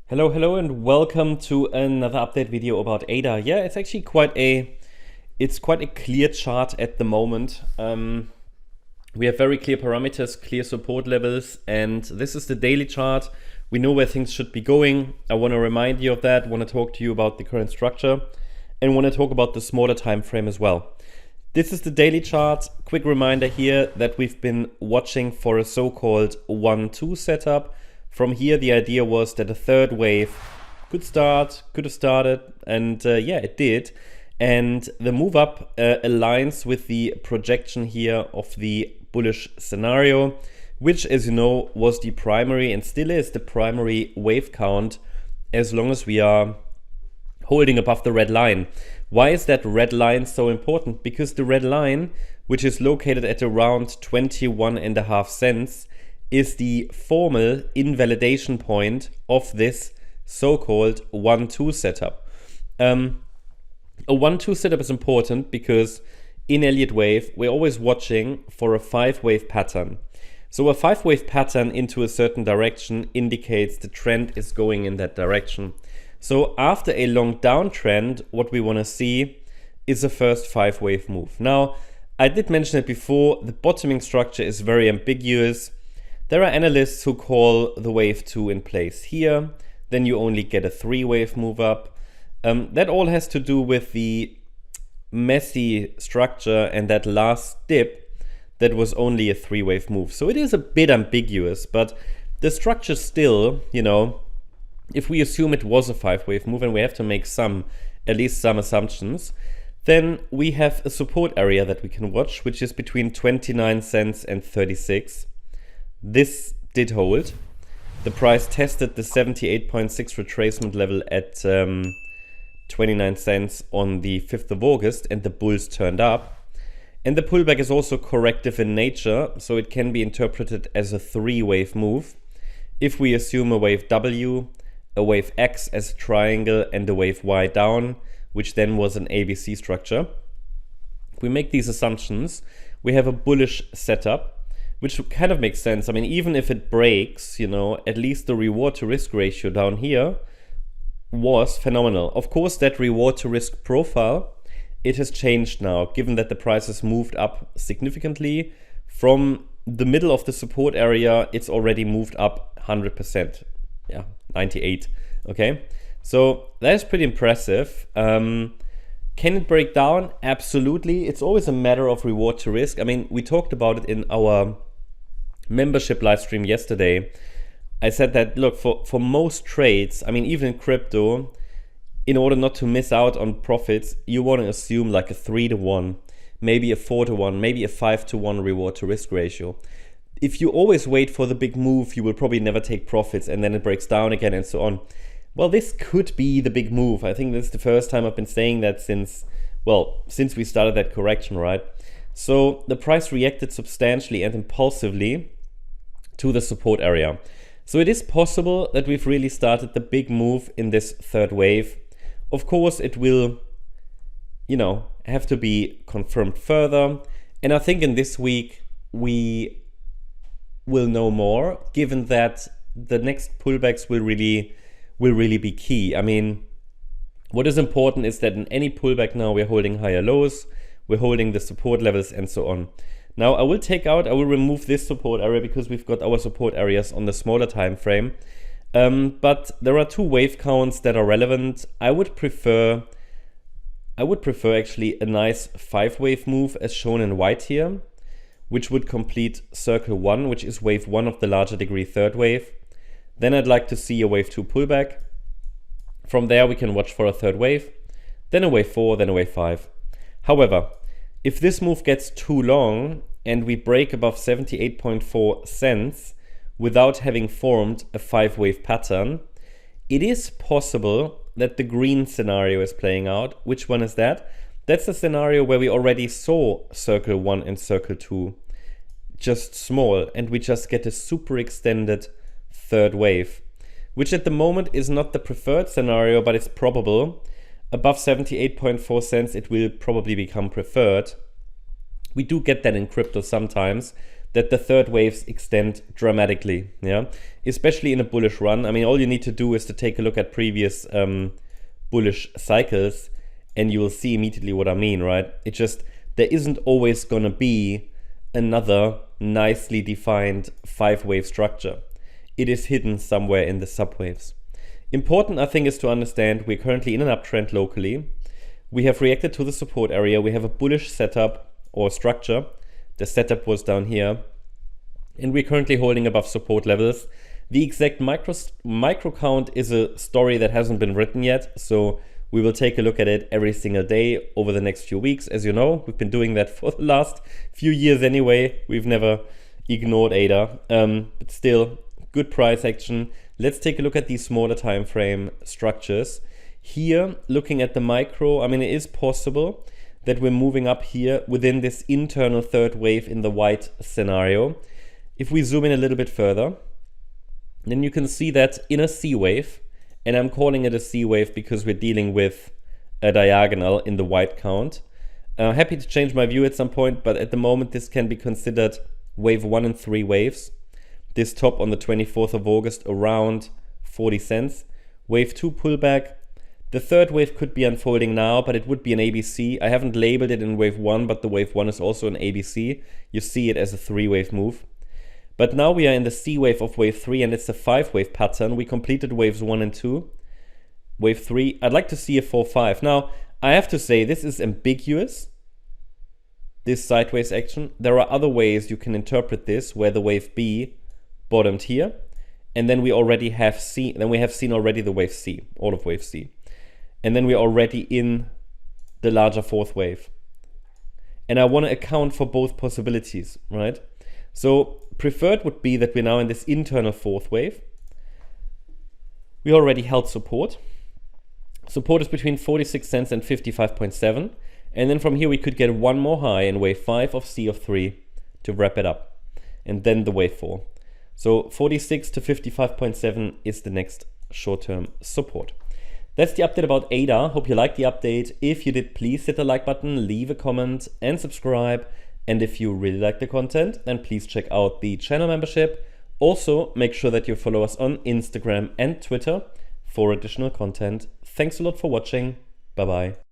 Hello, and welcome to another update video about ADA. Yeah, it's actually quite a clear chart at the moment. We have very clear parameters, clear support levels, and this is the daily chart. We know where things should be going. I want to remind you of that, want to talk to you about the current structure, and want to talk about the smaller time frame as well. This is the daily chart. Quick reminder here that we've been watching for a so-called 1-2 setup. From here, the idea was that a third wave could have started, and yeah, it did. And the move up aligns with the projection here of the bullish scenario, which, as you know, was the primary and still is the primary wave count as long as we are holding above the red line. Why is that red line so important? Because the red line, which is located at around 21.5 cents, is the formal invalidation point of this so-called 1-2 setup. A 1-2 setup is important because in Elliott wave, we're always watching for a 5-wave pattern. So a 5-wave pattern into a certain direction indicates the trend is going in that direction. So after a long downtrend, what we want to see is a first 5-wave move. Now, I did mention it before, the bottoming structure is very ambiguous. There are analysts who call the wave 2 in place here, then you only get a 3-wave move up. That all has to do with the messy structure and that last dip that was only a 3-wave move. So it is a bit ambiguous, but the structure still, you know, if we assume it was a 5-wave move, and we have to make at least some assumptions, then we have a support area that we can watch, which is between 29 cents and 36. This did hold. The price tested the 78.6 retracement level at 29 cents on the 5th of August, and the bulls turned up. And the pullback is also corrective in nature, so it can be interpreted as a 3-wave move. If we assume a wave W, a wave X as a triangle, and a wave Y down, which then was an ABC structure. If we make these assumptions, we have a bullish setup, which kind of makes sense. I mean, even if it breaks, you know, at least the reward to risk ratio down here was phenomenal. Of course, that reward to risk profile, it has changed now, given that the price has moved up significantly. From the middle of the support area, it's already moved up 100%. Yeah, 98, okay? So that is pretty impressive. Can it break down? Absolutely. It's always a matter of reward to risk. I mean, we talked about it in our membership live stream yesterday. I said that, look, for most trades, I mean, even in crypto, in order not to miss out on profits, you want to assume like a 3-to-1, maybe a 4-to-1, maybe a 5-to-1 reward to risk ratio. If you always wait for the big move, you will probably never take profits, and then it breaks down again and so on. Well, this could be the big move. I think this is the first time I've been saying that since we started that correction, right? So the price reacted substantially and impulsively to the support area. So it is possible that we've really started the big move in this third wave. Of course, it will, you know, have to be confirmed further. And I think in this week, we will know more, given that the next pullbacks will really be key. I mean, what is important is that in any pullback now, we're holding higher lows, we're holding the support levels and so on. Now, I will remove this support area because we've got our support areas on the smaller time frame. But there are 2 wave counts that are relevant. I would prefer actually a nice 5-wave move as shown in white here, which would complete circle 1, which is wave 1 of the larger degree third wave. Then I'd like to see a wave 2 pullback. From there, we can watch for a third wave, then a wave 4, then a wave 5. However, if this move gets too long and we break above 78.4 cents without having formed a 5-wave pattern, it is possible that the green scenario is playing out. Which one is that? That's the scenario where we already saw circle 1 and circle 2, just small, and we just get a super extended third wave, which at the moment is not the preferred scenario, but it's probable. Above 78.4 cents, it will probably become preferred. We do get that in crypto sometimes, that the third waves extend dramatically, yeah, especially in a bullish run. I mean, all you need to do is to take a look at previous bullish cycles, and you will see immediately what I mean, right? It just, there isn't always gonna be another nicely defined 5-wave structure. It is hidden somewhere in the subwaves. Important, I think, is to understand we're currently in an uptrend locally. We have reacted to the support area. We have a bullish setup or structure. The setup was down here, and we're currently holding above support levels. The exact micro count is a story that hasn't been written yet, so we will take a look at it every single day over the next few weeks. As you know, we've been doing that for the last few years anyway. We've never ignored ADA, but still good price action. Let's take a look at these smaller time frame structures. Here, looking at the micro, I mean, it is possible that we're moving up here within this internal third wave in the white scenario. If we zoom in a little bit further, then you can see that in a C wave, and I'm calling it a C wave because we're dealing with a diagonal in the white count. Happy to change my view at some point, but at the moment this can be considered wave 1 and 3 waves. This top on the 24th of August around 40 cents. Wave 2 pullback. The third wave could be unfolding now, but it would be an ABC. I haven't labeled it in wave 1, but the wave 1 is also an ABC. You see it as a 3-wave move. But now we are in the C wave of wave 3, and it's a 5-wave pattern. We completed waves 1 and 2. Wave 3, I'd like to see a 4-5. Now, I have to say this is ambiguous, this sideways action. There are other ways you can interpret this, where the wave B bottomed here, and then we have seen already the wave C, all of wave C. And then we're already in the larger 4th wave. And I want to account for both possibilities, right? So preferred would be that we're now in this internal 4th wave. We already held support. Support is between 46 cents and 55.7. And then from here we could get one more high in wave 5 of C of 3 to wrap it up. And then the wave 4. So 46 to 55.7 is the next short-term support. That's the update about ADA. Hope you liked the update. If you did, please hit the like button, leave a comment and subscribe. And if you really like the content, then please check out the channel membership. Also, make sure that you follow us on Instagram and Twitter for additional content. Thanks a lot for watching. Bye-bye.